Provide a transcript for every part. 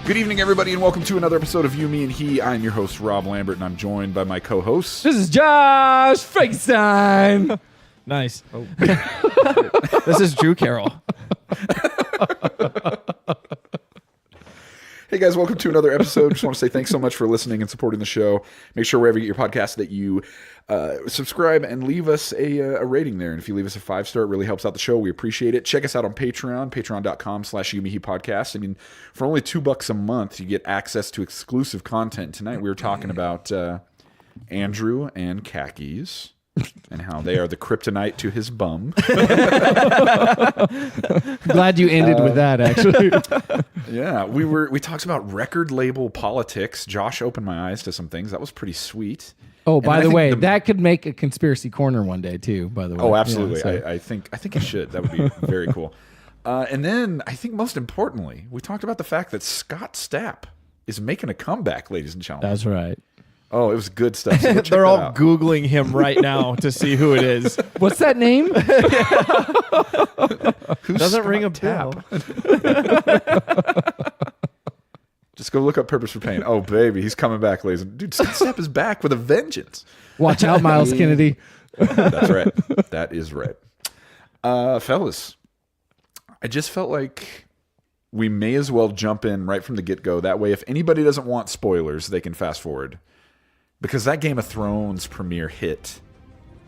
Good evening, everybody, and welcome to another episode of You, Me, and He. I'm your host, Rob Lambert, and I'm joined by my co-host. This is Josh Frankenstein. Nice. Oh. This is Drew Carroll. Hey, guys, welcome to another episode. Just want to say thanks so much for listening and supporting the show. Make sure wherever you get your podcast that you subscribe and leave us a rating there. And if you leave us a 5-star, it really helps out the show. We appreciate it. Check us out on Patreon, patreon.com/youmehepodcast. I mean, for only $2 a month, you get access to exclusive content. Tonight we were talking about Andrew and khakis and how they are the kryptonite to his bum. Glad you ended with that, actually. Yeah, we talked about record label politics. Josh opened my eyes to some things. That was pretty sweet. Oh, And by I the think way, that could make a conspiracy corner one day too. By the way. Oh, absolutely. Yeah, so. I think it should. That would be very cool. And then I think most importantly, we talked about the fact that Scott Stapp is making a comeback, ladies and gentlemen. That's right. Oh, it was good stuff. So They're all Googling him right now to see who it is. What's that name? Who's Doesn't Scott ring a Tapp? bell. Just go look up Purpose for Pain. Oh, baby, he's coming back, ladies. Dude, Scott Stapp is back with a vengeance. Watch out, Miles Kennedy. That's right. That is right. Fellas, I just felt like we may as well jump in right from the get-go. That way, if anybody doesn't want spoilers, they can fast forward. Because that Game of Thrones premiere hit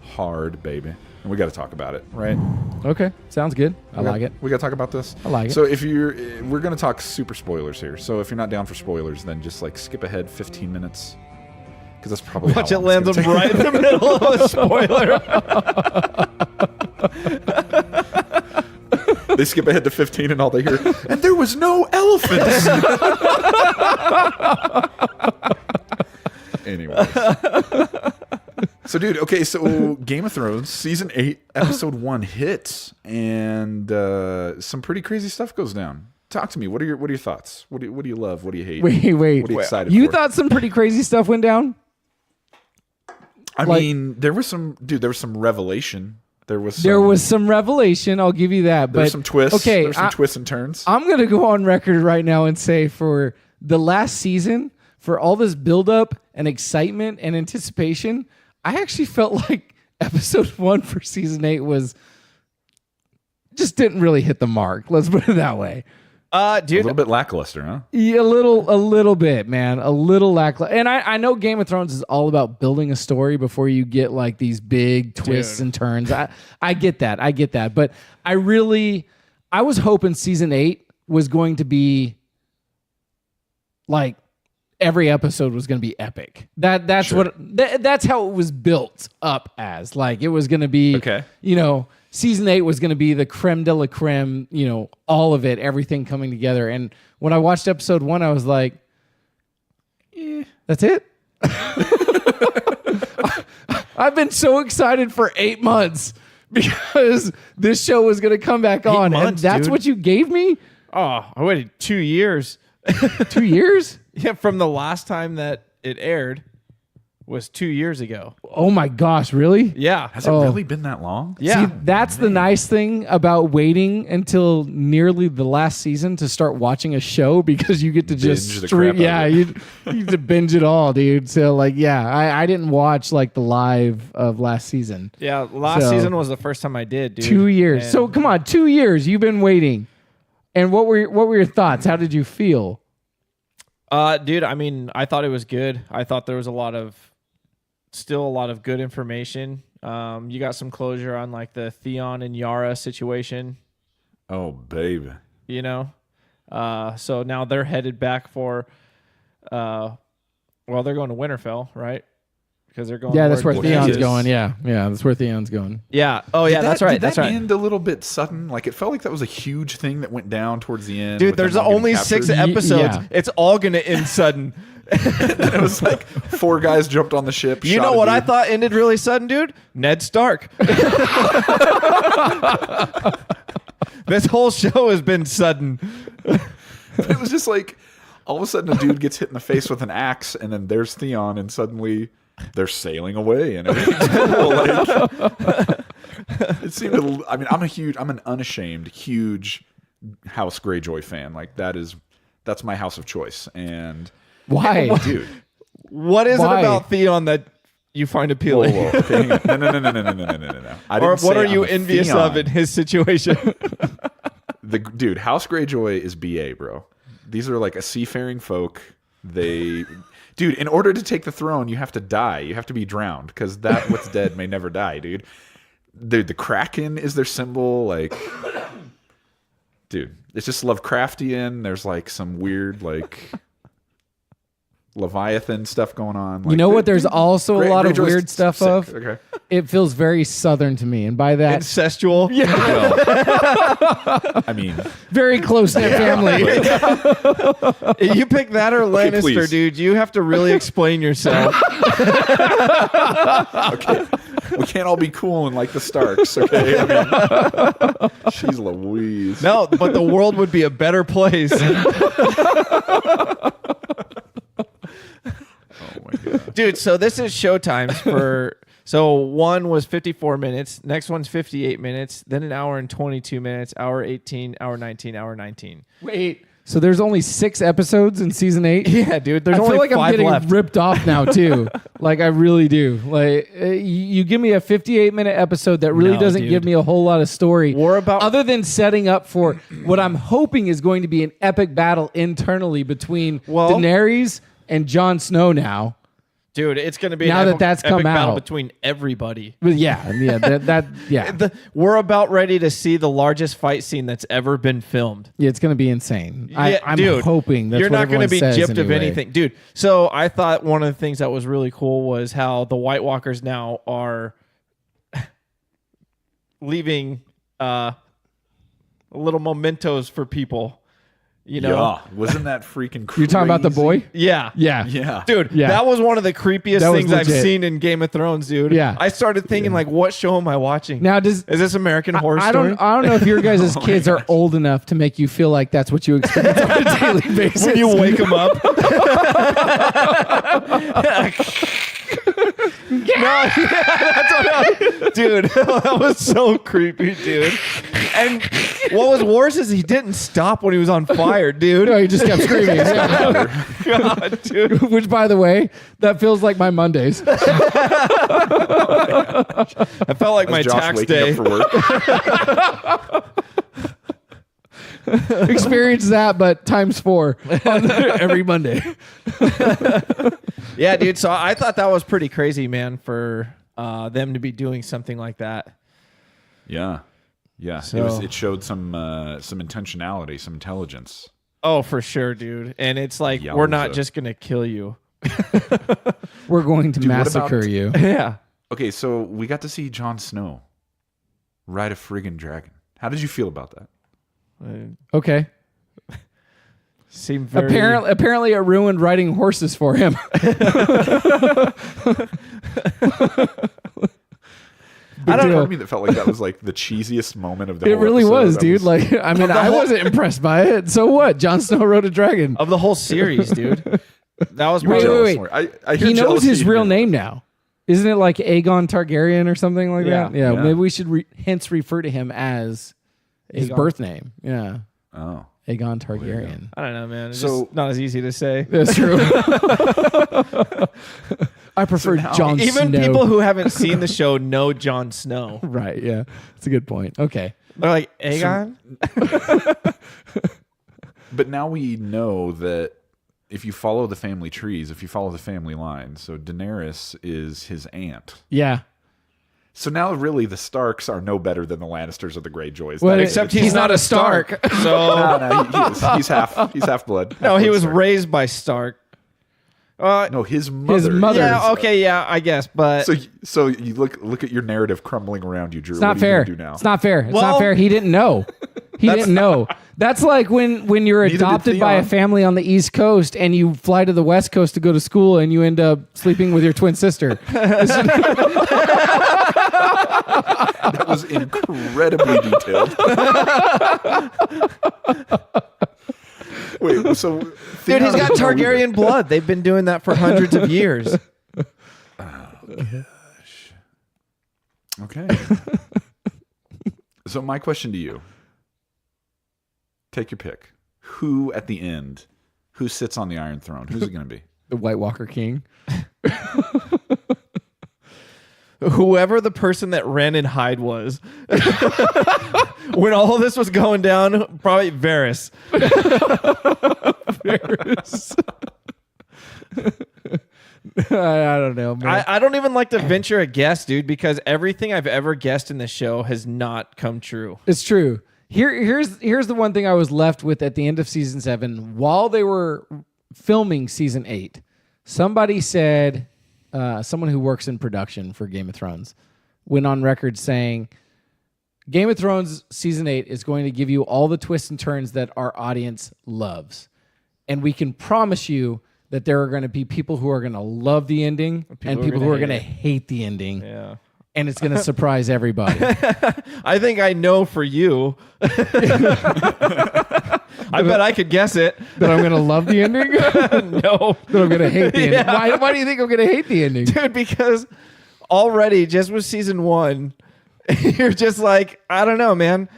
hard, baby. And we got to talk about it, right? Okay, sounds good. I like it. We got to talk about this. I like it. So we're going to talk super spoilers here. So if you're not down for spoilers, then just like skip ahead 15 minutes. Because that's probably Watch how it long land it's them gonna right in the middle of a spoiler. They skip ahead to 15 and all they hear, and there was no elephants. Anyways. So, dude, okay, so Game of Thrones, Season 8, Episode 1 hits, and some pretty crazy stuff goes down. Talk to me. What are your thoughts? What do you love? What do you hate? Wait. What are you excited You for? thought some pretty crazy stuff went down? I mean, there was some revelation. There was some revelation. I'll give you that. There But were some twists. Okay, there were some twists and turns. I'm going to go on record right now and say for the last season, for all this buildup and excitement and anticipation, I actually felt like episode 1 for season 8 just didn't really hit the mark. Let's put it that way. A Dude, little bit lackluster, huh? Yeah, a little bit, man. A little lackluster. And I know Game of Thrones is all about building a story before you get like these big twists and turns. I get that. But I was hoping season 8 was going to be like every episode was going to be epic. That's Sure. That's how it was built up as. Like it was going to be, Okay. Season 8 was going to be the creme de la creme, all of it, everything coming together. And when I watched episode 1, I was like, that's it? I've been so excited for 8 months because this show was going to come back on. And months, that's dude. what you gave me? oh, I waited 2 years. 2 years? Yeah, from the last time that it aired was 2 years ago. Oh my gosh, really? Yeah. Has it really been that long? Yeah. See, that's the nice thing about waiting until nearly the last season to start watching a show because you get to just Binge the crap out of you get to binge it all, dude. So like, yeah, I didn't watch like the live of last season. Yeah, last So- season was the first time I did, dude. 2 years. And- So come on, 2 years you've been waiting. And what were your thoughts? How did you feel? Dude, I mean, I thought it was good. I thought there was still a lot of good information. You got some closure on like the Theon and Yara situation, Oh, baby. so now they're headed back for, they're going to Winterfell, right? Because they're going. Yeah, that's where Well, Theon's he is. going. Yeah, that's where Theon's going. Yeah. Oh, yeah. That's right. Did That's that right. end a little bit sudden? Like it felt like that was a huge thing that went down towards the end. Dude, with them there's not getting only captured. 6 episodes. Yeah. It's all gonna end sudden. It was like 4 guys jumped on the ship. You shot know a what I dude. thought ended really sudden, dude? Ned Stark. This whole show has been sudden. It was just like all of a sudden a dude gets hit in the face with an axe, and then there's Theon, and suddenly they're sailing away, and everything's cool. Like, it seemed to, I mean, I'm an unashamed, huge House Greyjoy fan. Like that is That's my house of choice. And Why? dude, What is Why? it about Theon that you find appealing? whoa. Okay, hang on. No. I Or didn't what say are you I'm a envious Theon. of in his situation? Dude, House Greyjoy is BA, bro. These are like a seafaring folk. Dude, in order to take the throne, you have to die. You have to be drowned because that what's dead may never die, dude. The Kraken is their symbol. Like, dude, it's just Lovecraftian. There's like some weird like Leviathan stuff going on. Like, You know what? There's also a lot of Greyjoy's weird stuff sick. of. Okay. It feels very Southern to me, and by that, Incestual. Yeah. Well, I mean, very close knit family. You pick that or Lannister, please. dude. You have to really explain yourself. okay, we can't all be cool and like the Starks. Okay, I mean, she's Louise. No, but the world would be a better place. Oh my god. Dude, so this is showtimes for... So one was 54 minutes. Next one's 58 minutes. Then an hour and 22 minutes. Hour 18, hour 19, hour 19. Wait, so there's only 6 episodes in season 8? Yeah, dude. There's I only feel like 5 I'm getting left. ripped off now too. Like I really do. Like you give me a 58-minute episode that really No, doesn't dude. give me a whole lot of story. We're about- other than setting up for what I'm hoping is going to be an epic battle internally between Daenerys and Jon Snow now. Dude, it's going to be Now an that epic, that's epic come battle out. between everybody. But yeah. We're about ready to see the largest fight scene that's ever been filmed. Yeah, it's going to be insane. Yeah, I'm dude, hoping that's you're what not going to be everyone says gypped of anyway. anything, dude. So I thought one of the things that was really cool was how the White Walkers now are leaving little mementos for people. You know, Yeah, wasn't that freaking crazy? You're talking about the boy? yeah, Yeah. dude, Yeah. that was one of the creepiest That was things I've legit. seen in Game of Thrones, dude. Yeah. I started thinking like, what show am I watching? Now Is this American Horror I Story? don't know if your guys' kids are old enough to make you feel like that's what you experience on a daily basis. When you wake them up. Dude, that was so creepy, dude. And what was worse is he didn't stop when he was on fire, dude. No, he just kept screaming. Yeah. God, dude. Which, by the way, that feels like my Mondays. I felt like my Josh tax waking day. up for work. Experience that, but times 4 on every Monday. Yeah, dude. So I thought that was pretty crazy, man, for them to be doing something like that. Yeah. So- It showed some intentionality, some intelligence. Oh, for sure, dude. And it's like, Yowza. we're not just going to kill you. We're going to Dude, what massacre about- you. Yeah. Okay, so we got to see Jon Snow ride a friggin' dragon. How did you feel about that? Okay. Seemed very... Apparently, it ruined riding horses for him. I don't deal. part of me that felt like that was like the cheesiest moment of the It whole really episode. was, That dude. Like, I mean, I wasn't impressed by it. So what? Jon Snow rode a dragon. Of the whole series, dude. That was You're Wait, probably... jealous wait. more. I hear He knows jealousy his in real your name voice. now. Isn't it like Aegon Targaryen or something like Yeah. that? Yeah. Yeah. Maybe we should hence refer to him as his Aegon. birth name. Yeah. Oh. Aegon Targaryen. I don't know, man. It's So- just not as easy to say. That's true. I prefer now- Jon Even Snow. people who haven't seen the show know Jon Snow. Right, yeah. It's a good point. Okay. They're like, Aegon? But now we know that if you follow the family trees, if you follow the family line, so Daenerys is his aunt. Yeah. So now really the Starks are no better than the Lannisters or the Greyjoys. Well, That- Except He's not a Stark. So, no, he's half blood. no, he was Stark. raised by Stark. No, his mother. mother. Yeah, okay, yeah, I guess. But So you look at your narrative crumbling around you, Drew. It's not what are you fair. gonna do now? It's not fair. It's Well- not fair. He didn't know. He didn't know. That's like when you're Neither did adopted by a Theon. family on the East Coast and you fly to the West Coast to go to school and you end up sleeping with your twin sister. That was incredibly detailed. Wait, so dude, he's got Targaryen blood. They've been doing that for hundreds of years. Okay. So my question to you: take your pick. Who at the end who sits on the Iron Throne? Who's it going to be? The White Walker King. Whoever the person that ran and hide was. When all this was going down, probably Varys. Varys. I don't know, man. I don't even like to venture a guess, dude, because everything I've ever guessed in the show has not come true. It's true. Here's the one thing I was left with at the end of season 7. While they were filming season 8, somebody said, someone who works in production for Game of Thrones went on record saying, Game of Thrones season 8 is going to give you all the twists and turns that our audience loves. And we can promise you that there are going to be people who are going to love the ending and people who are going to hate the ending. Yeah. And it's going to surprise everybody. I think I know for you. I bet I could guess it. That I'm going to love the ending? No. That I'm going to hate the ending. Yeah. Why do you think I'm going to hate the ending? Dude, because already just with season 1, you're just like, I don't know, man.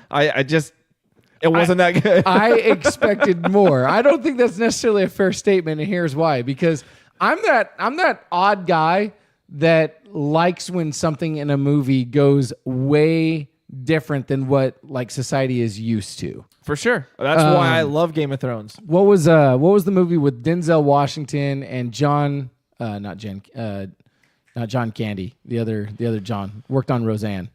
It wasn't that good. I expected more. I don't think that's necessarily a fair statement, and here's why. Because I'm that odd guy that likes when something in a movie goes way different than what like society is used to. For sure. That's why I love Game of Thrones. What was the movie with Denzel Washington and not John Candy, the other John, worked on Roseanne.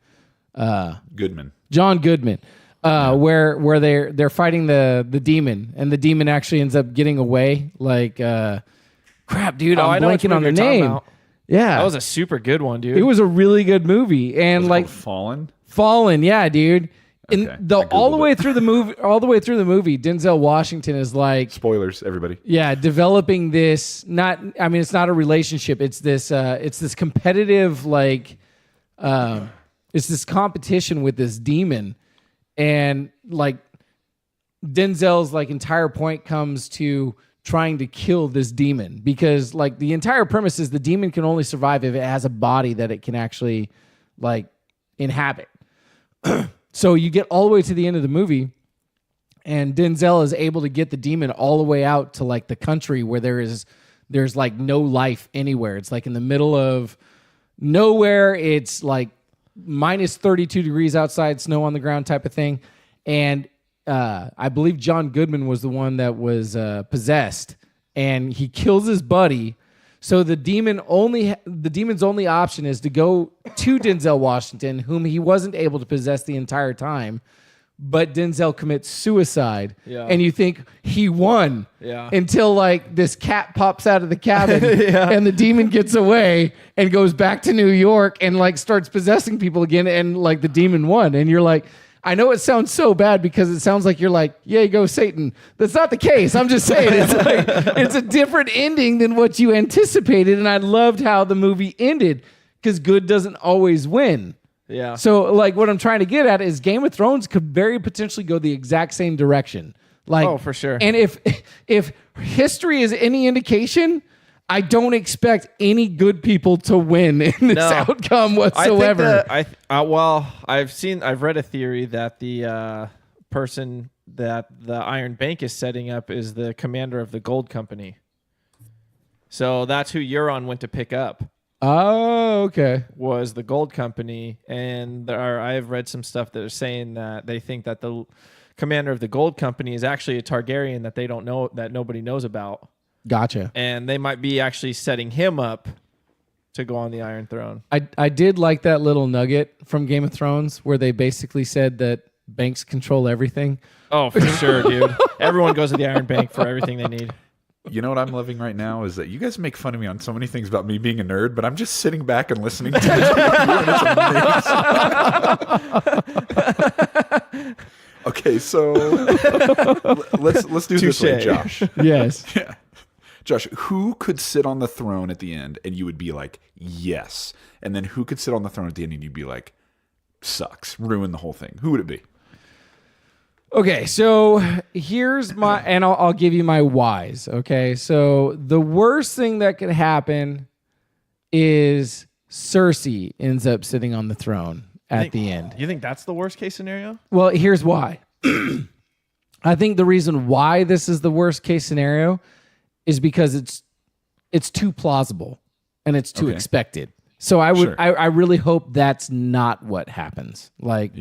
Goodman. John Goodman. Where they're fighting the demon, and the demon actually ends up getting away. Like, crap, dude, I'm blanking on the name. Yeah, that was a super good one, dude. It was a really good movie, and like Fallen, yeah, dude. And okay. all the way through the movie, Denzel Washington is like, spoilers, everybody. Yeah, developing this. It's not a relationship. It's this competitive like, it's this competition with this demon. And like Denzel's like entire point comes to trying to kill this demon, because like the entire premise is the demon can only survive if it has a body that it can actually like inhabit. So you get all the way to the end of the movie, and Denzel is able to get the demon all the way out to like the country where there's like no life anywhere. It's like in the middle of nowhere. It's like minus 32 degrees outside, snow on the ground type of thing. And I believe John Goodman was the one that was possessed, and he kills his buddy. So the demon's only option is to go to Denzel Washington, whom he wasn't able to possess the entire time. But Denzel commits suicide, and you think he won until like this cat pops out of the cabin and the demon gets away and goes back to New York and like starts possessing people again, and like the demon won. And you're like, I know it sounds so bad because it sounds like you're like, yay, go Satan. That's not the case. I'm just saying it's a different ending than what you anticipated. And I loved how the movie ended, because good doesn't always win. Yeah. So like what I'm trying to get at is Game of Thrones could very potentially go the exact same direction. Like, oh, for sure. And if history is any indication, I don't expect any good people to win in this outcome whatsoever. I've read a theory that the person that the Iron Bank is setting up is the commander of the gold company. So that's who Euron went to pick up. Oh, okay. Was the gold company, and I have read some stuff that are saying that they think that the commander of the gold company is actually a Targaryen that they don't know, that nobody knows about. Gotcha. And they might be actually setting him up to go on the Iron Throne. I did like that little nugget from Game of Thrones where they basically said that banks control everything. Oh, for sure, dude. Everyone goes to the Iron Bank for everything they need. You know what I'm loving right now is that you guys make fun of me on so many things about me being a nerd, but I'm just sitting back and listening to this. It's amazing. Okay, so let's do it this way, Josh. Yes. Yeah. Josh, who could sit on the throne at the end and you would be like, yes? And then who could sit on the throne at the end and you'd be like, sucks, ruin the whole thing? Who would it be? Okay, so here's my, and I'll give you my whys. Okay, so the worst thing that could happen is Cersei ends up sitting on the throne at the end. You think that's the worst case scenario? Well, here's why. I think the reason why this is the worst case scenario is because it's too plausible and it's too expected. So I really hope that's not what happens. Like,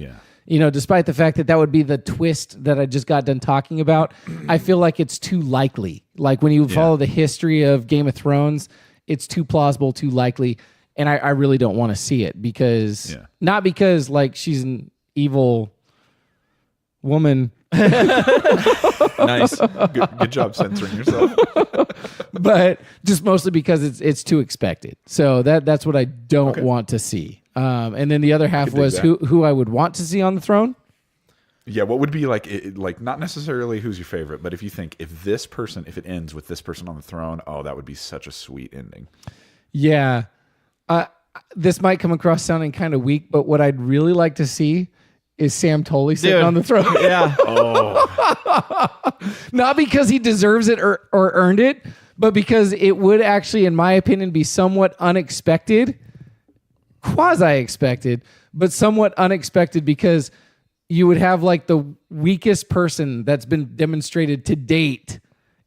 despite the fact that would be the twist that I just got done talking about, I feel like it's too likely. Like when you follow the history of Game of Thrones, it's too plausible, too likely. And I really don't want to see it because not because like she's an evil woman. Nice. Good job censoring yourself. But just mostly because it's too expected. So that's what I don't want to see. And then the other half was who I would want to see on the throne. Yeah, what would be like not necessarily who's your favorite, but if you think if it ends with this person on the throne, that would be such a sweet ending. Yeah. This might come across sounding kind of weak, but what I'd really like to see is Sam Tolley sitting on the throne. Yeah. Not because he deserves it or earned it, but because it would actually, in my opinion, be somewhat unexpected, quasi-expected, but somewhat unexpected because you would have like the weakest person that's been demonstrated to date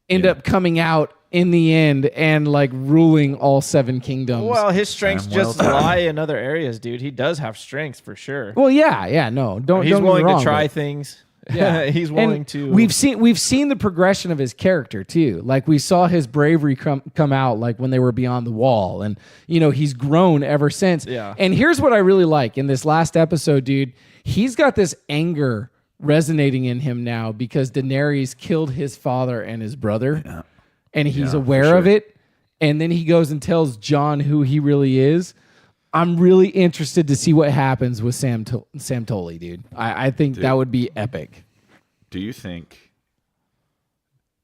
end up coming out in the end and like ruling all 7 kingdoms. Well, his strengths just lie in other areas, dude. He does have strengths for sure. Well, yeah, no, don't. He's don't willing get me wrong, to try but, things. Yeah, he's willing to. We've seen the progression of his character too. Like we saw his bravery come out like when they were beyond the wall, and he's grown ever since. Yeah. And here's what I really like in this last episode, dude. He's got this anger resonating in him now because Daenerys killed his father and his brother. Yeah. And he's aware of it. And then he goes and tells Jon who he really is. I'm really interested to see what happens with Sam Tolley, dude. I think that would be epic. Do you think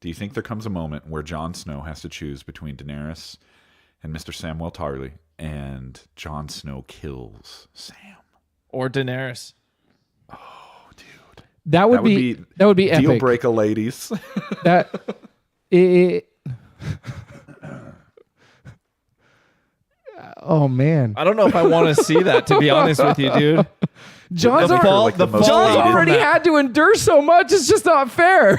there comes a moment where Jon Snow has to choose between Daenerys and Mr. Samwell Tarly, and Jon Snow kills Sam? Or Daenerys. Oh, dude. That would be epic. Deal breaker, ladies. Oh man, I don't know if I want to see that, to be honest with you, dude. John's already had to endure so much. It's just not fair.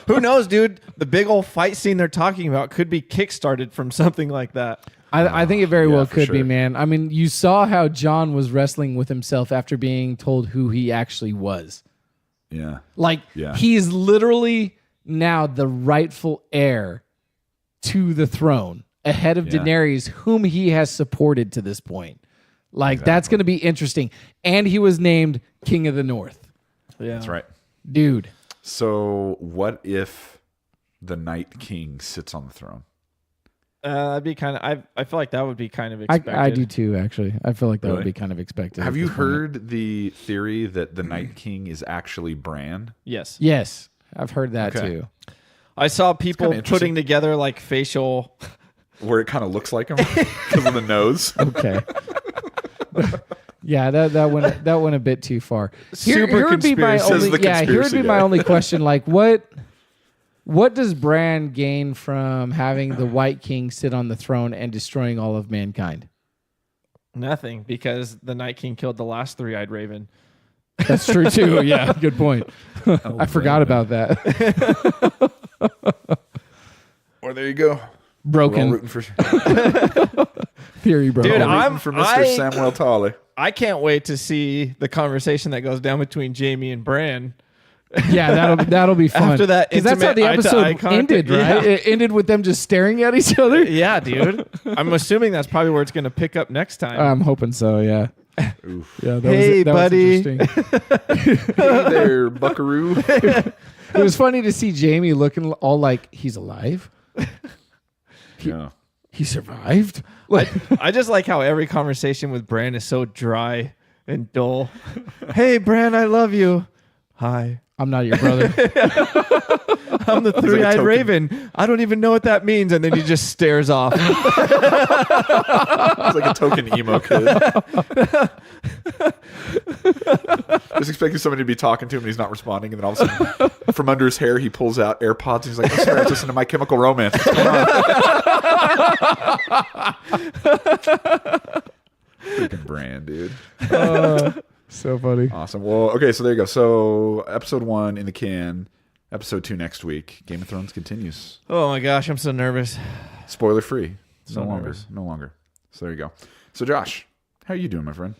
Who knows, dude? The big old fight scene they're talking about could be kickstarted from something like that. I think it very well could be, man. I mean, you saw how Jon was wrestling with himself after being told who he actually was. Yeah. He's literally now the rightful heir to the throne ahead of Daenerys, whom he has supported to this point. That's going to be interesting. And he was named King of the North. Yeah. That's right. Dude. So what if the Night King sits on the throne? That'd be kind of. I feel like that would be kind of expected. I do too, actually. I feel like that would be kind of expected. Have you heard the theory that the Night King is actually Bran? Yes. Yes. I've heard that too. I saw people putting together like facial, where it kind of looks like him because of the nose. Okay. Yeah, that went a bit too far. Here would be my only question. Like, what does Bran gain from having the White King sit on the throne and destroying all of mankind? Nothing, because the Night King killed the last 3-eyed raven. That's true too. Yeah, good point. I forgot about that. Or there you go. Broken. Rooting for theory, bro. Dude, I'm for Mr. Samwell Tarly. I can't wait to see the conversation that goes down between Jaime and Bran. Yeah, that'll be fun. After that, because that's how the episode ended, right? Yeah. It ended with them just staring at each other. Yeah, dude. I'm assuming that's probably where it's going to pick up next time. I'm hoping so. Yeah. Oof. Yeah. Hey, buddy. Hey there, Buckaroo. It was funny to see Jaime looking all like he's alive. He survived. I just like how every conversation with Bran is so dry and dull. Hey, Bran, I love you. Hi. I'm not your brother. I'm the 3-eyed raven. I don't even know what that means. And then he just stares off. It's like a token emo kid. Just expecting somebody to be talking to him and he's not responding. And then all of a sudden, from under his hair, he pulls out AirPods and he's like, I'm sorry, I listen to My Chemical Romance. What's going on? Freaking Bran, dude. So funny. Awesome. Well, okay, so there you go. So episode 1 in the can. Episode 2 next week. Game of Thrones continues. Oh my gosh, I'm so nervous. Spoiler free. So No nervous. longer. So there you go. So Josh, how are you doing, my friend?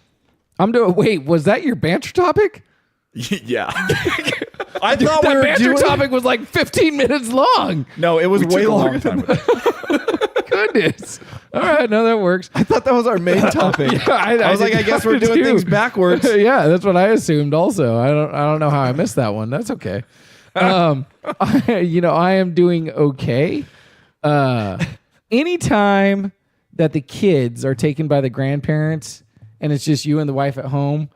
I'm doing. Wait, was that your banter topic? Yeah. I thought we That were banter doing. topic was like 15 minutes long. No, it was We way took a long longer time than with that. Goodness. All right, no, that works. I thought that was our main topic. Yeah, I was like, I guess we're doing too. things backwards. Yeah, that's what I assumed. Also, I don't know how I missed that one. That's okay. I am doing okay. Anytime that the kids are taken by the grandparents and it's just you and the wife at home,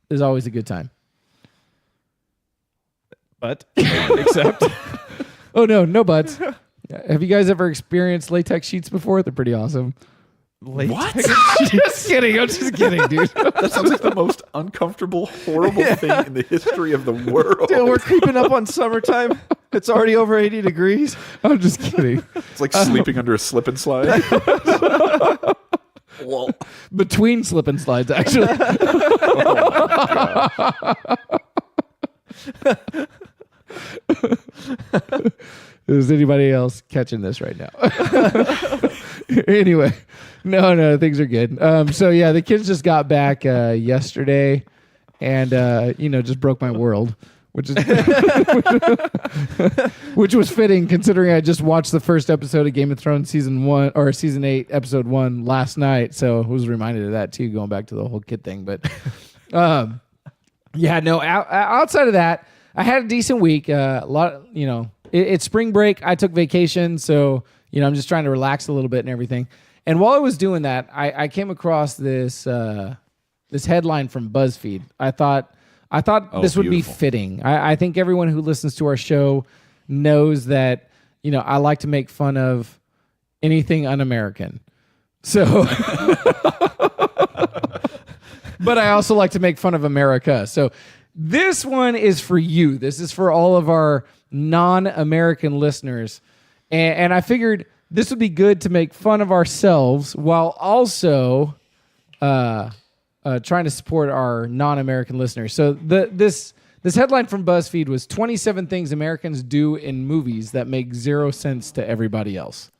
there's always a good time. But except Oh no buts. Have you guys ever experienced latex sheets before? They're pretty awesome. What? Just kidding. I'm just kidding, dude. That sounds like the most uncomfortable, horrible thing in the history of the world. dude, we're creeping up on summertime. It's already over 80 degrees. I'm just kidding. It's like sleeping under a slip and slide. Well, Between slip and slides, actually. Is anybody else catching this right now? Anyway, no, things are good. So yeah, the kids just got back yesterday, and just broke my world, which is which was fitting considering I just watched the first episode of Game of Thrones season 8, episode 1 last night. So I was reminded of that too, going back to the whole kid thing. But outside of that, I had a decent week. A lot, it's spring break. I took vacation, so I'm just trying to relax a little bit and everything. And while I was doing that, I came across this headline from BuzzFeed. I thought this would be fitting. I think everyone who listens to our show knows that I like to make fun of anything un-American. So, but I also like to make fun of America. So. This one is for you. This is for all of our non-American listeners. And I figured this would be good to make fun of ourselves while also trying to support our non-American listeners. So this headline from BuzzFeed was 27 things Americans do in movies that make zero sense to everybody else.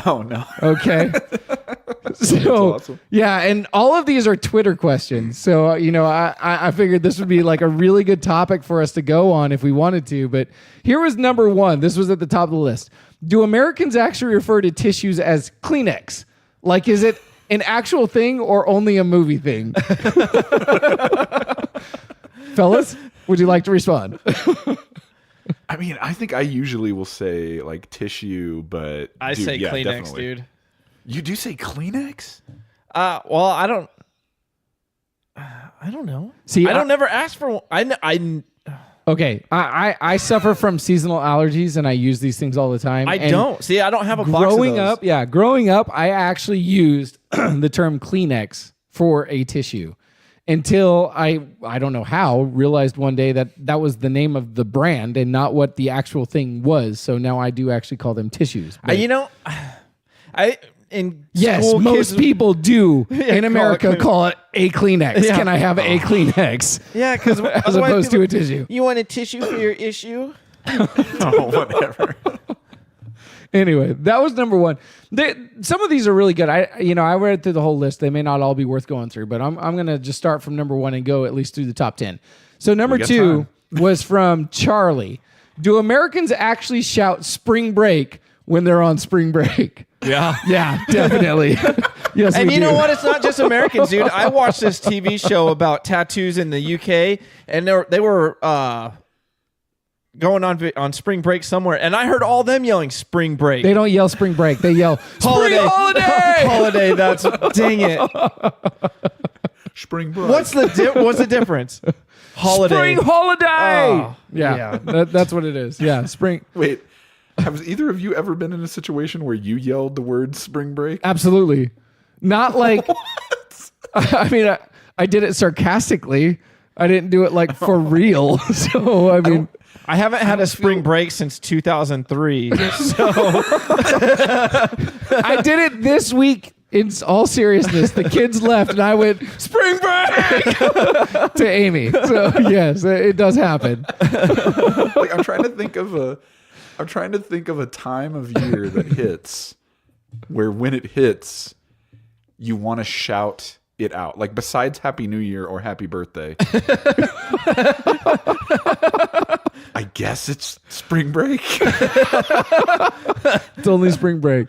oh no. Okay. So awesome. yeah, and all of these are Twitter questions. So I figured this would be like a really good topic for us to go on if we wanted to. But here was number 1. This was at the top of the list. Do Americans actually refer to tissues as Kleenex? Like, is it an actual thing or only a movie thing? Fellas, would you like to respond? I mean, I think I usually will say like tissue, but I say Kleenex, definitely. dude. You do say Kleenex? Well, I don't know. See, I don't never ask for one. I Okay, I suffer from seasonal allergies and I use these things all the time. I And don't. See, I don't have a box of those. Growing up, I actually used the term Kleenex for a tissue until I don't know how, realized one day that was the name of the brand and not what the actual thing was. So now I do actually call them tissues. But yes, school, most kids, people do in call America it call it a Kleenex. Yeah. Can I have a Kleenex? Yeah, because As opposed to a tissue. You want a tissue for your issue? Oh, whatever. Anyway, that was number 1. Some of these are really good. I read through the whole list. They may not all be worth going through, but I'm going to just start from number 1 and go at least through the top 10. So number 2 was from Charlie. Do Americans actually shout spring break when they're on spring break? Yeah. Yeah, definitely. Yes, And we you do. know what? It's not just Americans, dude. I watched this TV show about tattoos in the UK, and they were going on spring break somewhere, and I heard all them yelling spring break. They don't yell spring break. They yell holiday. spring holiday. Holiday. That's dang it. Spring break. What's the difference? Holiday. Spring holiday. Oh, yeah. That's what it is. Yeah, spring. Wait, have either of you ever been in a situation where you yelled the word spring break? Absolutely. Not like, I mean, I did it sarcastically. I didn't do it like for real. So, I mean, I haven't had a spring break since 2003. So I did it this week. In all seriousness, the kids left and I went, spring break to Amy. So yes, it does happen. Like like I'm trying to think of a time of year that hits where when it hits, you want to shout it out. Like besides Happy New Year or Happy Birthday. I guess it's spring break. It's only spring break.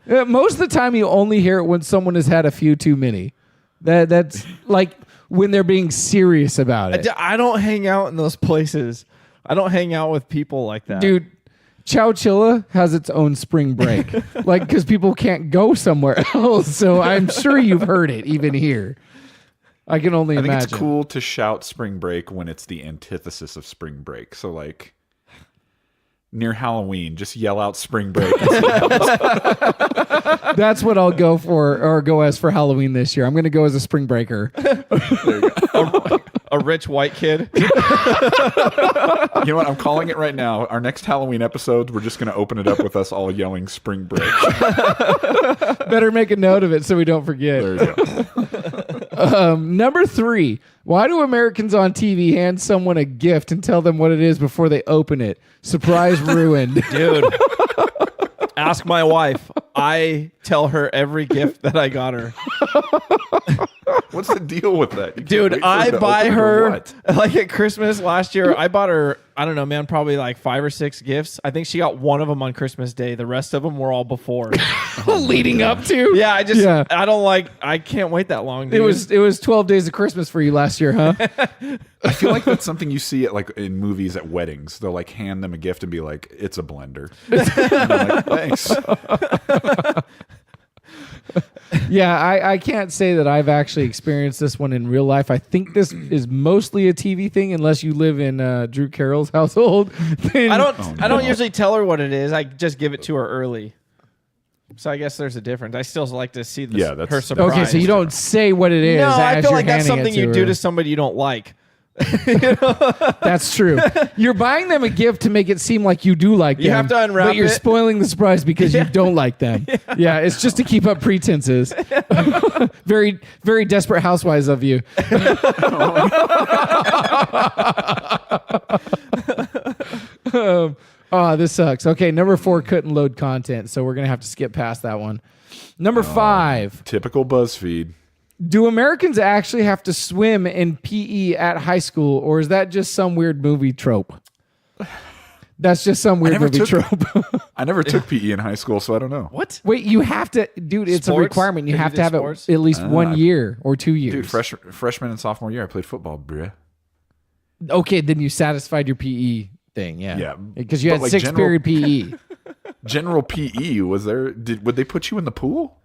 Most of the time, you only hear it when someone has had a few too many. That's like when they're being serious about it. I don't hang out in those places. I don't hang out with people like that. Dude, Chowchilla has its own spring break. Like, because people can't go somewhere else. So I'm sure you've heard it even here. I can only imagine. I think it's cool to shout spring break when it's the antithesis of spring break. So like near Halloween, just yell out spring break. That's what I'll go for, or go as for Halloween this year. I'm going to go as a spring breaker. A rich white kid. You know what? I'm calling it right now. Our next Halloween episode, we're just going to open it up with us all yelling spring break. Better make a note of it so we don't forget. There you go. Number 3. Why do Americans on TV hand someone a gift and tell them what it is before they open it? Surprise ruined. Dude. Ask my wife. I tell her every gift that I got her. What's the deal with that? You can't Dude, wait for I to buy open it or her, what? like at Christmas last year, I bought her, I don't know, man, probably like 5 or 6 gifts. I think she got one of them on Christmas Day. The rest of them were all before. Leading up to? Yeah, I can't wait that long, dude. It was 12 days of Christmas for you last year, huh? I feel like that's something you see at like in movies at weddings. They'll like hand them a gift and be like, "It's a blender." And I'm like, thanks. Yeah, I can't say that I've actually experienced this one in real life. I think this is mostly a TV thing, unless you live in Drew Carroll's household. I don't usually tell her what it is. I just give it to her early. So I guess there's a difference. I still like to see her surprise. Okay, so you don't say what it is. No, I as feel you're like that's handing it something you her. do to somebody you don't like. That's true. You're buying them a gift to make it seem like you do like them. You have to unwrap but you're it. spoiling the surprise because you don't like them. Yeah, it's just to keep up pretenses. Very, very desperate housewives of you. Oh, this sucks. Okay, number 4 couldn't load content, so we're going to have to skip past that one. Number 5. Typical BuzzFeed. Do Americans actually have to swim in PE at high school, or is that just some weird movie trope? That's just some weird movie trope. I never took PE in high school, so I don't know. What? Wait, you have to, dude, it's a Sports? requirement. You Have you have to did have sports? it at least 1 year or 2 years. Dude, freshman and sophomore year, I played football, bruh. Okay, then you satisfied your PE thing, yeah. Yeah. Because you But had like 6th period PE. General PE, was there? Would they put you in the pool?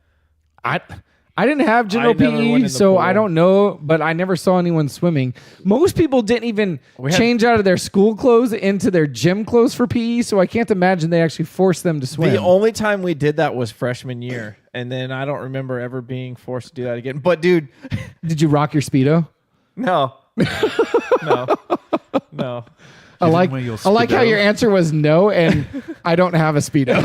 I didn't have general I never went in PE, the so pool. I don't know, but I never saw anyone swimming. Most people didn't even change out of their school clothes into their gym clothes for PE, so I can't imagine they actually forced them to swim. The only time we did that was freshman year, and then I don't remember ever being forced to do that again. But dude, Did you rock your Speedo? no. No. I like wear your how Speedo? your answer was no, and I don't have a Speedo.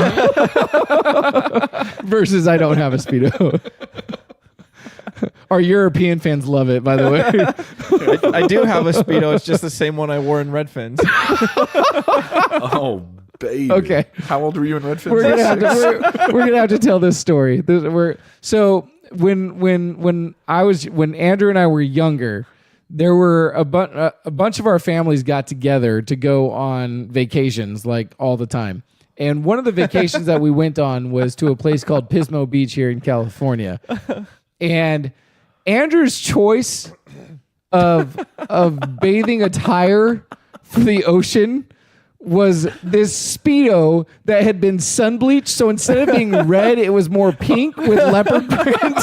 Versus I don't have a Speedo. Our European fans love it, by the way. I do have a Speedo. It's just the same one I wore in Redfins. Oh, baby. Okay. How old were you in Redfins? We're gonna have to tell this story. So when Andrew and I were younger, there were a bunch of our families got together to go on vacations like all the time. And one of the vacations that we went on was to a place called Pismo Beach here in California. And Andrew's choice of bathing attire for the ocean was this Speedo that had been sun bleached. So instead of being red, it was more pink with leopard print.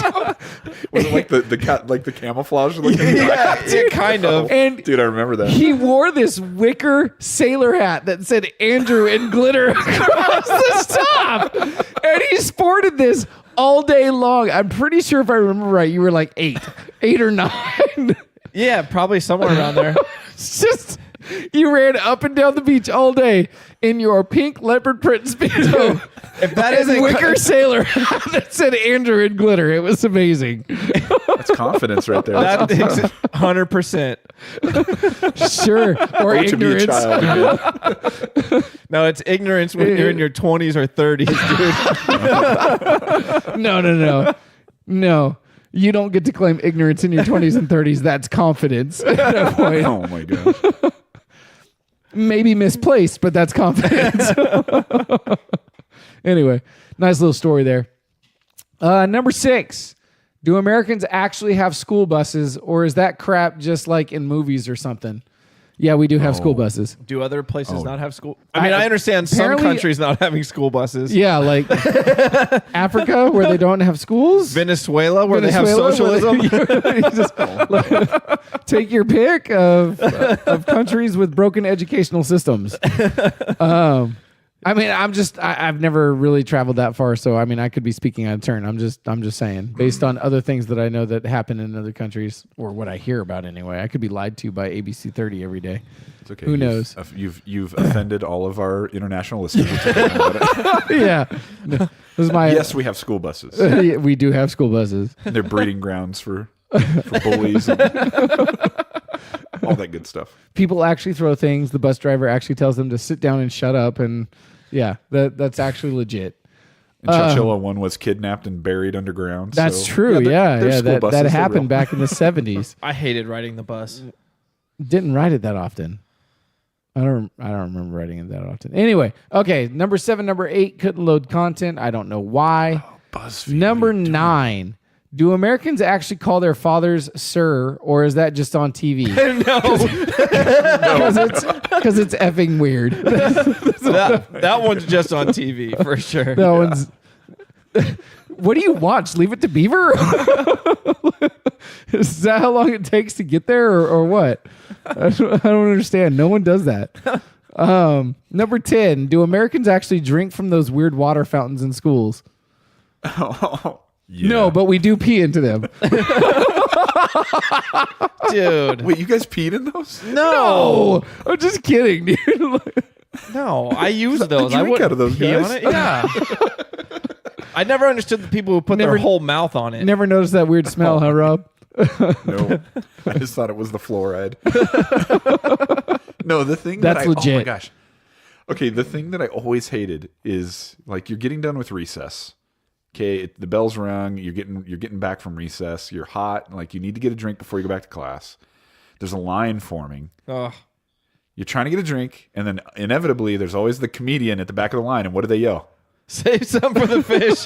Was it like the camouflage looking? Yeah, kind of. And Dude, I remember that. he wore this wicker sailor hat that said Andrew in glitter across the top. And he sported this all day long. I'm pretty sure if I remember right, you were like 8 or 9. Yeah, probably somewhere around there. It's just, you ran up and down the beach all day in your pink leopard print Speedo. If that and isn't wicker sailor hat that said Andrew in glitter. It was amazing. That's confidence right there. That takes 100%. Sure. Or Oh, to be a ignorance. child again. No, it's ignorance when you're in your 20s or 30s, dude. No. You don't get to claim ignorance in your 20s and 30s. That's confidence at that point. Oh my gosh. Maybe misplaced, but that's confidence. Anyway, nice little story there. Number 6. Do Americans actually have school buses, or is that crap just like in movies or something? Yeah, we do have school buses. Do other places not have school? I mean, I understand some apparently- countries not having school buses. Yeah, like Africa, where they don't have schools. Venezuela, where they have Venezuela, socialism. you just, take your pick of countries with broken educational systems. I mean, I've never really traveled that far, so I mean, I could be speaking out of turn. I'm just saying, based on other things that I know that happen in other countries, or what I hear about anyway. I could be lied to by ABC 30 every day. It's okay. Who knows? You've offended all of our international listeners. About it. Yeah, no, this is my. Yes, we have school buses. We do have school buses. They're breeding grounds for bullies and all that good stuff. People actually throw things. The bus driver actually tells them to sit down and shut up, and yeah, that's actually legit. And Chowchilla one was kidnapped and buried underground. That's so, true. they're school That buses, they're happened real. back in the 70s. I hated riding the bus. Didn't ride it that often. I don't remember writing it that often. Anyway, okay, number 7, number 8 couldn't load content. I don't know why. BuzzFeed. Number 9. Do Americans actually call their fathers sir, or is that just on TV? Because it's effing weird. that one's just on TV for sure. That one's. What do you watch? Leave It to Beaver? Is that how long it takes to get there, or what? I don't understand. No one does that. Number 10. Do Americans actually drink from those weird water fountains in schools? Yeah. No, but we do pee into them. Dude. Wait, you guys peed in those? No, I'm just kidding, dude. No, I use those. I drink wouldn't out of those, pee guys. on it. Yeah. I never understood the people who put their whole mouth on it. Never noticed that weird smell, huh, Rob? No. I just thought it was the fluoride. No, the thing That's legit. Oh my gosh. Okay, the thing that I always hated is like you're getting done with recess. Okay, the bell's rung. You're getting back from recess. You're hot. Like you need to get a drink before you go back to class. There's a line forming. Ugh. You're trying to get a drink, and then inevitably there's always the comedian at the back of the line. And what do they yell? Save some for the fish.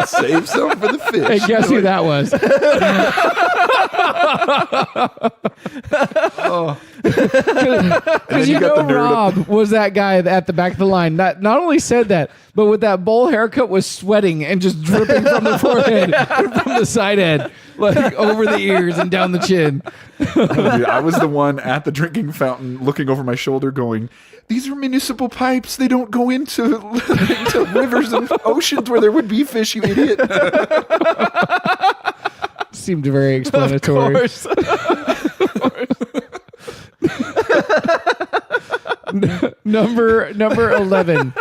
Save some for the fish. Hey, guess who that was? Because you know Rob was that guy at the back of the line. Not only said that, but with that bowl haircut was sweating and just dripping from the forehead and from the side head, like over the ears and down the chin. Oh, dude, I was the one at the drinking fountain looking over my shoulder going, these are municipal pipes. They don't go into rivers and oceans where there would be fish, you idiot. Seemed very explanatory. Of course. Number 11.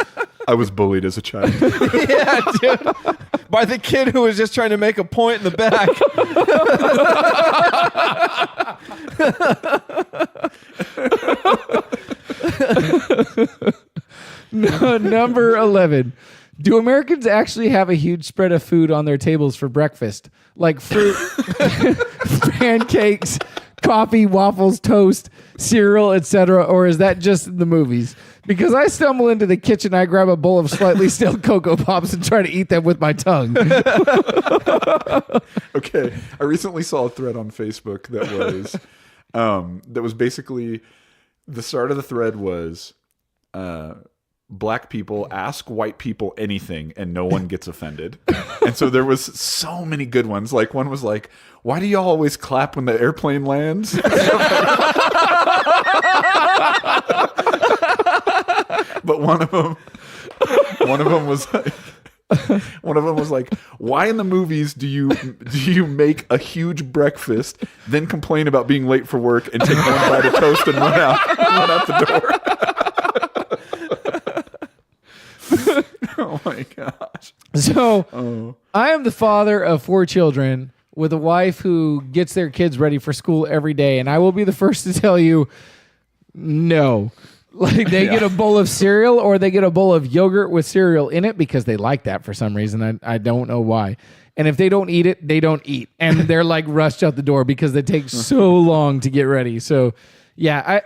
I was bullied as a child. Yeah, dude. By the kid who was just trying to make a point in the back. Number 11. Do Americans actually have a huge spread of food on their tables for breakfast? Like fruit, pancakes, coffee, waffles, toast, cereal, etc., or is that just in the movies? Because I stumble into the kitchen, I grab a bowl of slightly stale Cocoa Pops and try to eat them with my tongue. Okay, I recently saw a thread on Facebook that was basically the start of the thread was black people ask white people anything and no one gets offended. And so there was so many good ones. Like one was like, why do y'all always clap when the airplane lands? But one of them was like, why in the movies do you make a huge breakfast, then complain about being late for work and take one bite of toast and run out the door? Oh my gosh. So I am the father of 4 children with a wife who gets their kids ready for school every day. And I will be the first to tell you, no. Like they get a bowl of cereal or they get a bowl of yogurt with cereal in it because they like that for some reason. I don't know why. And if they don't eat it, they don't eat. And they're like rushed out the door because they take so long to get ready. So yeah,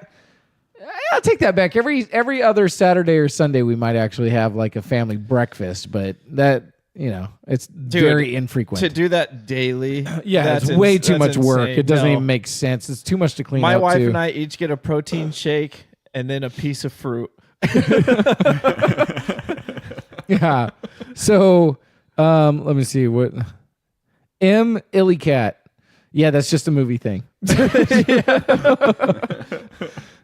I'll take that back. Every other Saturday or Sunday, we might actually have like a family breakfast, but that, it's very infrequent. To do that daily. Yeah, it's way too much work. Insane. It doesn't even make sense. It's too much to clean up. My wife too. and I each get a protein shake and then a piece of fruit. Yeah. So, let me see what Illycat. Yeah, that's just a movie thing.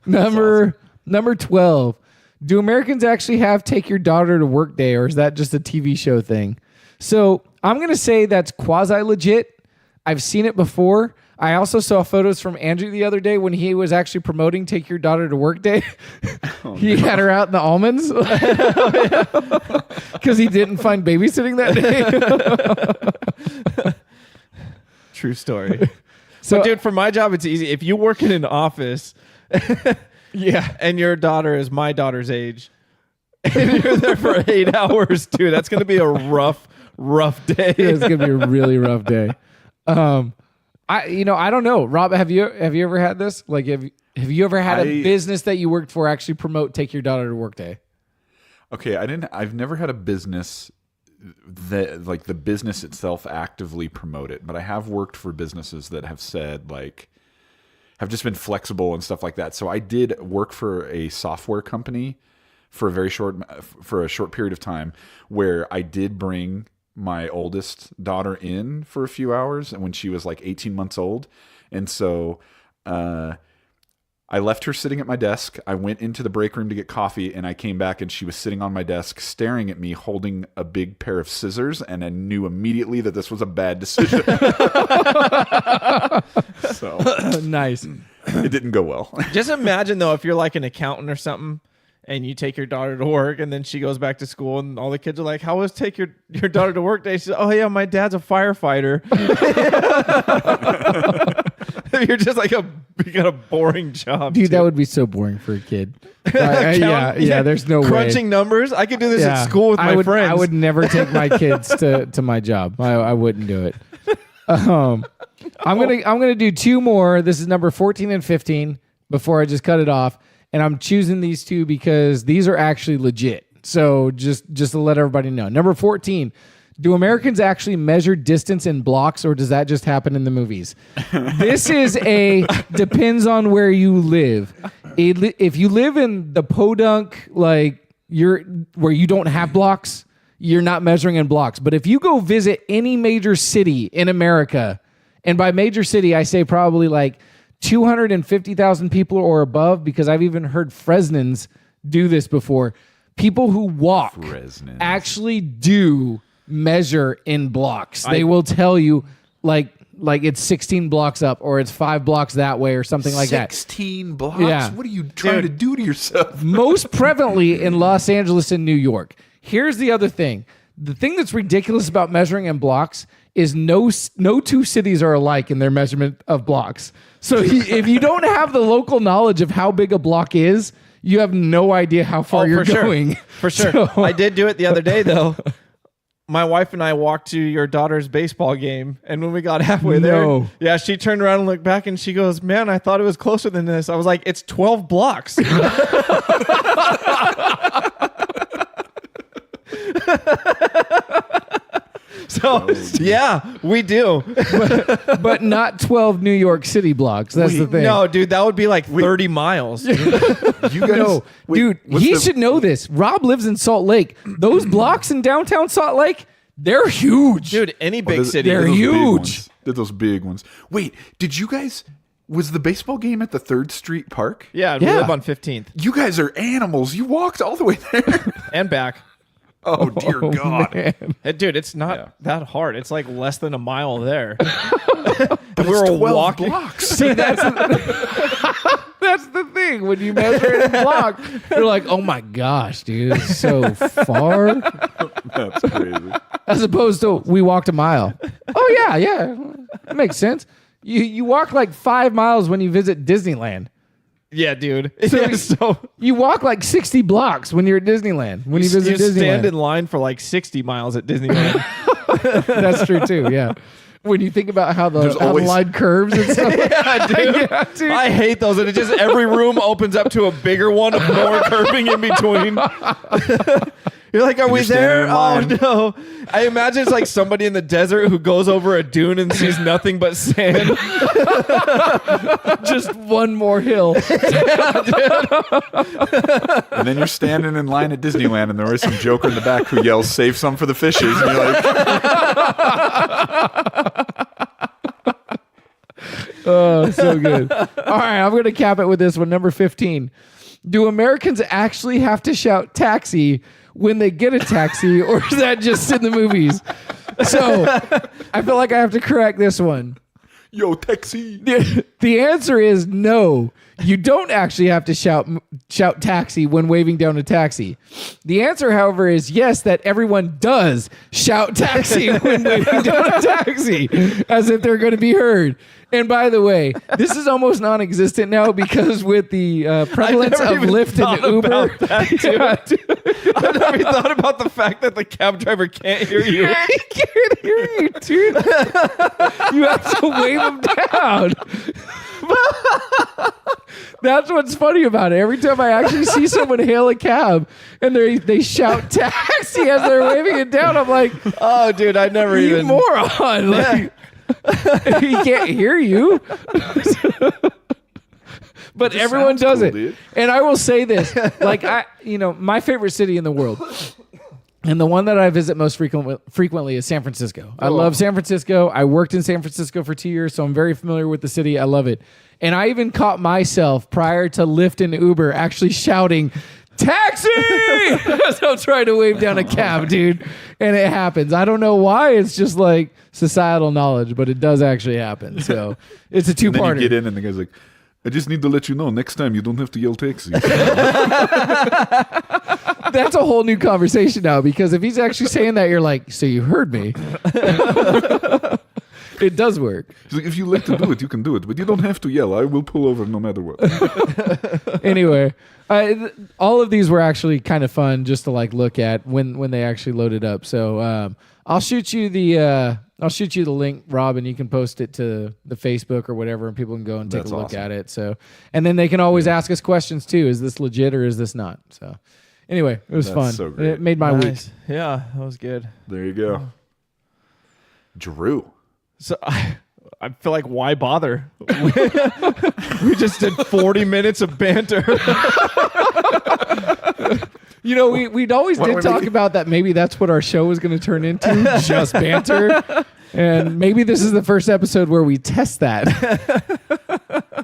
Number 12. Do Americans actually have take your daughter to work day, or is that just a TV show thing? So I'm going to say that's quasi legit. I've seen it before. I also saw photos from Andrew the other day when he was actually promoting Take Your Daughter to Work Day. He had her out in the almonds because he didn't find babysitting that day. True story. So, dude, for my job, it's easy. If you work in an office, and your daughter is my daughter's age, and you're there for 8 hours, dude, that's going to be a rough day. It's going to be a really rough day. I don't know. Rob, have you ever had this? Like, have you ever had a business that you worked for actually promote Take Your Daughter to Work Day? Okay, I've never had a business that, like, the business itself actively promote it, but I have worked for businesses that have said, like, have just been flexible and stuff like that. So I did work for a software company for a short period of time where I did bring my oldest daughter in for a few hours, and when she was like 18 months old. And so I left her sitting at my desk. I went into the break room to get coffee, and I came back and she was sitting on my desk staring at me holding a big pair of scissors, and I knew immediately that this was a bad decision. So Nice. It didn't go well. Just imagine, though, if you're like an accountant or something, and you take your daughter to work, and then she goes back to school, and all the kids are like, how was take your daughter to work day? She says, oh, yeah, my dad's a firefighter. You're just like you got a boring job. Dude, too. that would be so boring for a kid. Yeah, there's no way. Crunching numbers? I could do this at school with my friends. I would never take my kids to my job. I wouldn't do it. I'm gonna do 2 more. This is number 14 and 15 before I just cut it off. And I'm choosing these 2 because these are actually legit. So just to let everybody know. Number 14, do Americans actually measure distance in blocks, or does that just happen in the movies? This is depends on where you live. If you live in the podunk, like where you don't have blocks, you're not measuring in blocks. But if you go visit any major city in America, and by major city, I say probably like 250,000 people or above, because I've even heard Fresnans do this before. People who walk actually do measure in blocks. They will tell you like it's 16 blocks up, or it's 5 blocks that way, or something like that. 16 blocks? Yeah. What are you trying to do to yourself? Most prevalently in Los Angeles and New York. Here's the other thing. The thing that's ridiculous about measuring in blocks is no 2 cities are alike in their measurement of blocks. So if you don't have the local knowledge of how big a block is, you have no idea how far you're going. For sure. So, I did do it the other day, though. My wife and I walked to your daughter's baseball game, and when we got halfway there, she turned around and looked back, and she goes, man, I thought it was closer than this. I was like, it's 12 blocks. So, yeah, we do. but not 12 New York City blocks. That's the thing. No, dude, that would be like 30 miles. You guys, dude, he should know this. Rob lives in Salt Lake. Those blocks in downtown Salt Lake, they're huge. Dude, any big city. They're huge. They're those big ones. Wait, did you guys... Was the baseball game at the 3rd Street Park? Yeah, we live on 15th. You guys are animals. You walked all the way there. And back. Oh, dear God. Man. Dude, it's not that hard. It's like less than a mile there. But we were walking blocks. See, that's the thing. When you measure it in block, you're like, oh my gosh, dude, it's so far. That's crazy. As opposed to we walked a mile. Oh yeah. That makes sense. You walk like 5 miles when you visit Disneyland. Yeah, dude. So you walk like 60 blocks when you're at Disneyland. When you visit you Disneyland. stand in line for like 60 miles at Disneyland. That's true too, yeah. When you think about how the always... line curves and stuff. Yeah, dude. I hate those. And it just every room opens up to a bigger one of more curving in between. You're like, are we there? Oh, no. I imagine it's like somebody in the desert who goes over a dune and sees nothing but sand. Just one more hill. And then you're standing in line at Disneyland and there is some joker in the back who yells, save some for the fishes. And you're like... Oh, so good. All right, I'm going to cap it with this one. Number 15. Do Americans actually have to shout taxi when they get a taxi, or is that just in the movies? So I feel like I have to correct this one. Yo, taxi. The answer is no. You don't actually have to shout taxi when waving down a taxi. The answer, however, is yes, that everyone does shout taxi when waving down a taxi, as if they're going to be heard. And by the way, this is almost non-existent now because with the prevalence of Lyft and Uber. I've never even thought about the fact that the cab driver can't hear you. Yeah, he can't hear you, dude. You have to wave him down. That's what's funny about it. Every time I actually see someone hail a cab and they shout taxi as they're waving it down, I'm like, oh, dude, I never you even... moron. Like, he can't hear you. But everyone does it. Dude. And I will say this, like my favorite city in the world, and the one that I visit most frequently is San Francisco. I love San Francisco. I worked in San Francisco for 2 years, so I'm very familiar with the city. I love it. And I even caught myself prior to Lyft and Uber actually shouting, taxi! As I'm trying to wave down a cab, dude. And it happens. I don't know why. It's just like societal knowledge, but it does actually happen. So it's a two-parter. And then you get in and the guy's like, I just need to let you know, next time you don't have to yell taxi. That's a whole new conversation now, because if he's actually saying that, you're like, so you heard me. It does work. He's like, if you like to do it, you can do it, but you don't have to yell. I will pull over no matter what. Anyway, all of these were actually kind of fun just to like look at when they actually loaded up. So I'll shoot you the link, Rob, and you can post it to the Facebook or whatever, and people can go and take a look at it. So, and then they can always ask us questions too. Is this legit or is this not? So, anyway, it was fun. So great. It made my week. Yeah, that was good. There you go, Drew. So I feel like why bother? We just did 40 minutes of banter. You know, we always did talk about that. Maybe that's what our show was going to turn into, just banter. And maybe this is the first episode where we test that.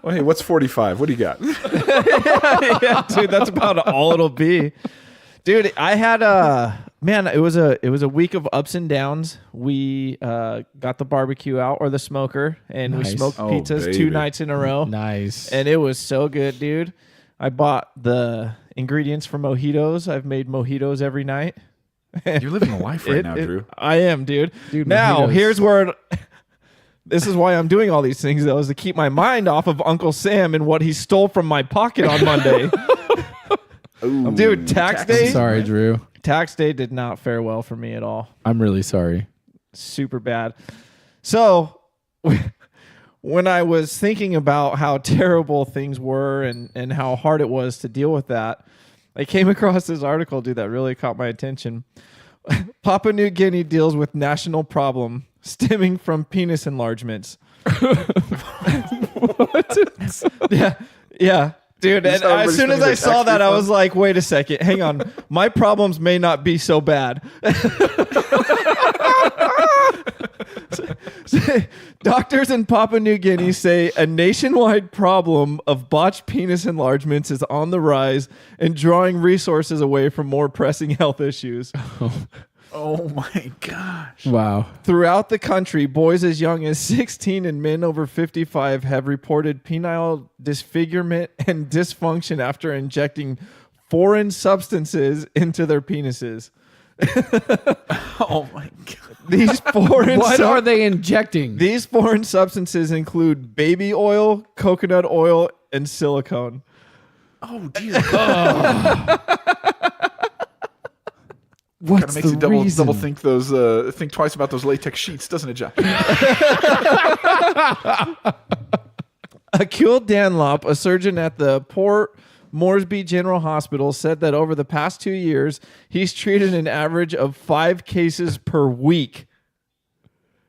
Well, hey, what's 45? What do you got? Yeah, dude, that's about all it'll be. Dude, I had it was a week of ups and downs. We got the barbecue out, or the smoker, and we smoked pizzas 2 nights in a row. Nice. And it was so good, dude. I bought the ingredients for mojitos. I've made mojitos every night. You're living a life right now, Drew. I am, dude. Now, here's where... This is why I'm doing all these things, though, is to keep my mind off of Uncle Sam and what he stole from my pocket on Monday. Ooh, dude, tax day... I'm sorry, Drew. Tax day did not fare well for me at all. I'm really sorry. Super bad. So... When I was thinking about how terrible things were and how hard it was to deal with that, I came across this article, dude, that really caught my attention. Papua New Guinea deals with national problem stemming from penis enlargements. What? Yeah. Dude, and as soon as I saw that, I was like, wait a second, hang on. My problems may not be so bad. Doctors in Papua New Guinea say a nationwide problem of botched penis enlargements is on the rise and drawing resources away from more pressing health issues. Oh my gosh. Wow. Throughout the country, boys as young as 16 and men over 55 have reported penile disfigurement and dysfunction after injecting foreign substances into their penises. Oh my god! These foreign What are they injecting? These foreign substances include baby oil, coconut oil, and silicone. Oh dear God! What's Kind of makes the you reason? double think think twice about those latex sheets, doesn't it, Josh? Akil Dunlop, a surgeon at the Port Moresby General Hospital, said that over the past 2 years, he's treated an average of 5 cases per week.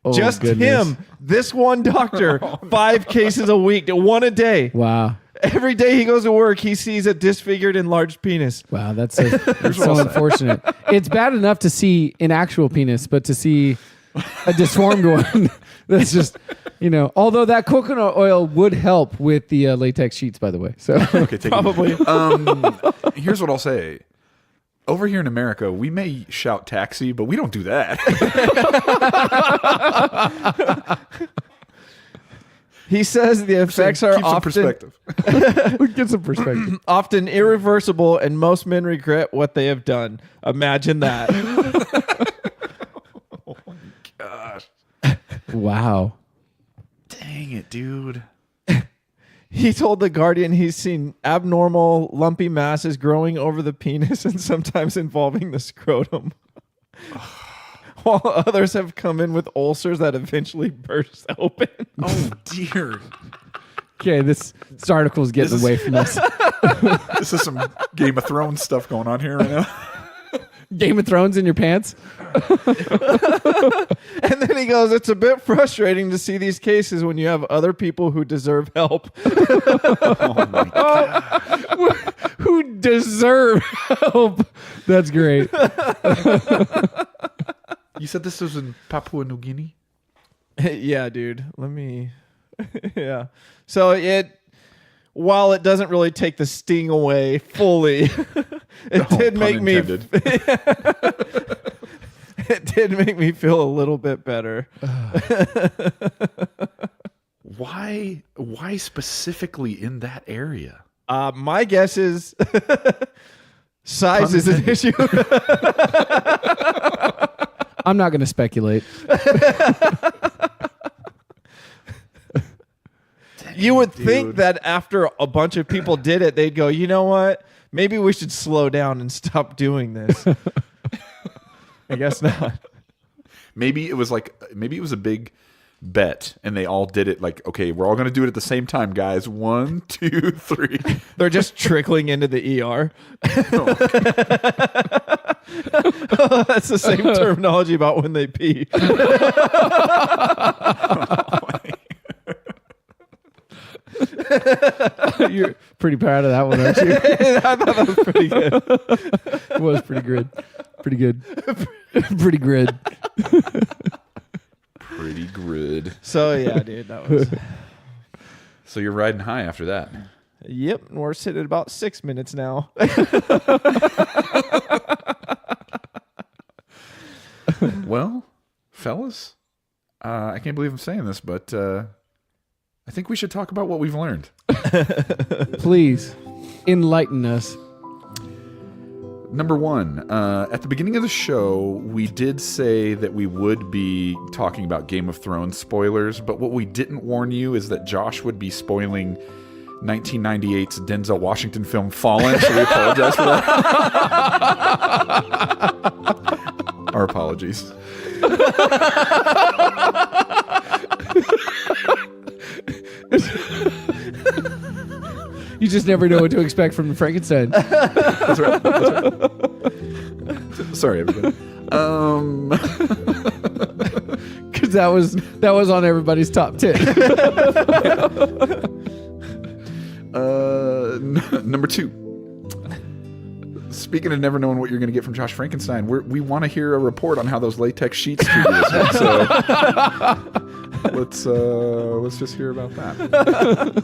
Oh, Just goodness. him, this one doctor, 5 cases a week, 1 a day. Wow. Every day he goes to work, he sees a disfigured, enlarged penis. Wow, that's so unfortunate. It's bad enough to see an actual penis, but to see a deformed one, that's just, although that coconut oil would help with the latex sheets, by the way. So Okay, take Probably. Here's what I'll say. Over here in America, we may shout taxi, but we don't do that. He says the effects are Keep some often perspective. get some perspective. often irreversible, and most men regret what they have done. Imagine that. Oh my gosh! Wow. Dang it, dude. He told The Guardian he's seen abnormal, lumpy masses growing over the penis and sometimes involving the scrotum. While others have come in with ulcers that eventually burst open. Oh dear. Okay, this article is getting away from us. This is some Game of Thrones stuff going on here right now. Game of Thrones in your pants? And then he goes, it's a bit frustrating to see these cases when you have other people who deserve help. Oh my god. Who deserve help? That's great. You said this was in Papua New Guinea? Yeah, dude. Yeah. So while it doesn't really take the sting away fully, it did make me it did make me feel a little bit better. Why specifically in that area? My guess is size is an issue. I'm not going to speculate. You would think that after a bunch of people did it, they'd go, you know what? Maybe we should slow down and stop doing this. I guess not. Maybe it was a big bet and they all did it like, okay, we're all going to do it at the same time, guys. 1, 2, 3. They're just trickling into the ER. Oh, that's the same terminology about when they pee. You're pretty proud of that one, aren't you? I thought that was pretty good. It was pretty good. Pretty good. Pretty good. Pretty good. So yeah, dude, that was. So you're riding high after that. Yep, and we're sitting at about 6 minutes now. Well, fellas, I can't believe I'm saying this, but I think we should talk about what we've learned. Please enlighten us. Number 1, at the beginning of the show, we did say that we would be talking about Game of Thrones spoilers, but what we didn't warn you is that Josh would be spoiling 1998's Denzel Washington film Fallen, so we apologize for that. Our apologies. You just never know what to expect from Frankenstein. That's right. Sorry, everybody. Because that was on everybody's top 10. Number 2. Speaking of never knowing what you're going to get from Josh Frankenstein, we want to hear a report on how those latex sheets treat you this week. So let's just hear about that.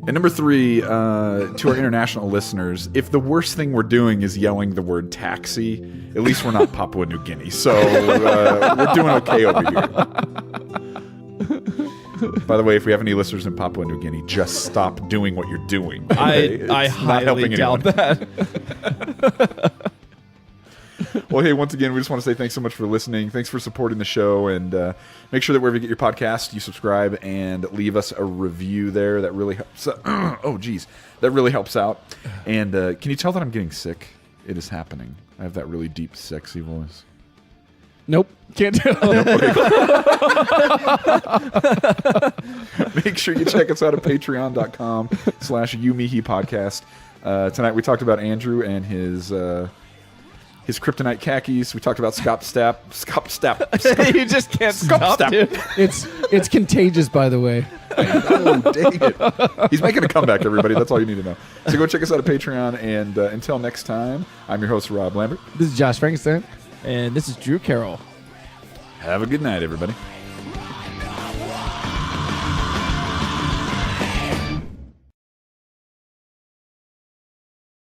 And number 3, to our international listeners, if the worst thing we're doing is yelling the word taxi, at least we're not Papua New Guinea. So we're doing okay over here. By the way, if we have any listeners in Papua New Guinea, just stop doing what you're doing. Okay? I highly doubt that. Well, hey, once again, we just want to say thanks so much for listening. Thanks for supporting the show, and make sure that wherever you get your podcast, you subscribe and leave us a review there. That really helps. Oh, geez. That really helps out. And can you tell that I'm getting sick? It is happening. I have that really deep, sexy voice. Nope. Can't do it. Make sure you check us out at patreon.com/youmehepodcast. Tonight we talked about Andrew and his kryptonite khakis. We talked about Scop Stapp. You just can't stop, dude. It's contagious, by the way. Oh, dang it. He's making a comeback, everybody. That's all you need to know. So go check us out at Patreon. And until next time, I'm your host, Rob Lambert. This is Josh Frankenstein. And this is Drew Carroll. Have a good night, everybody.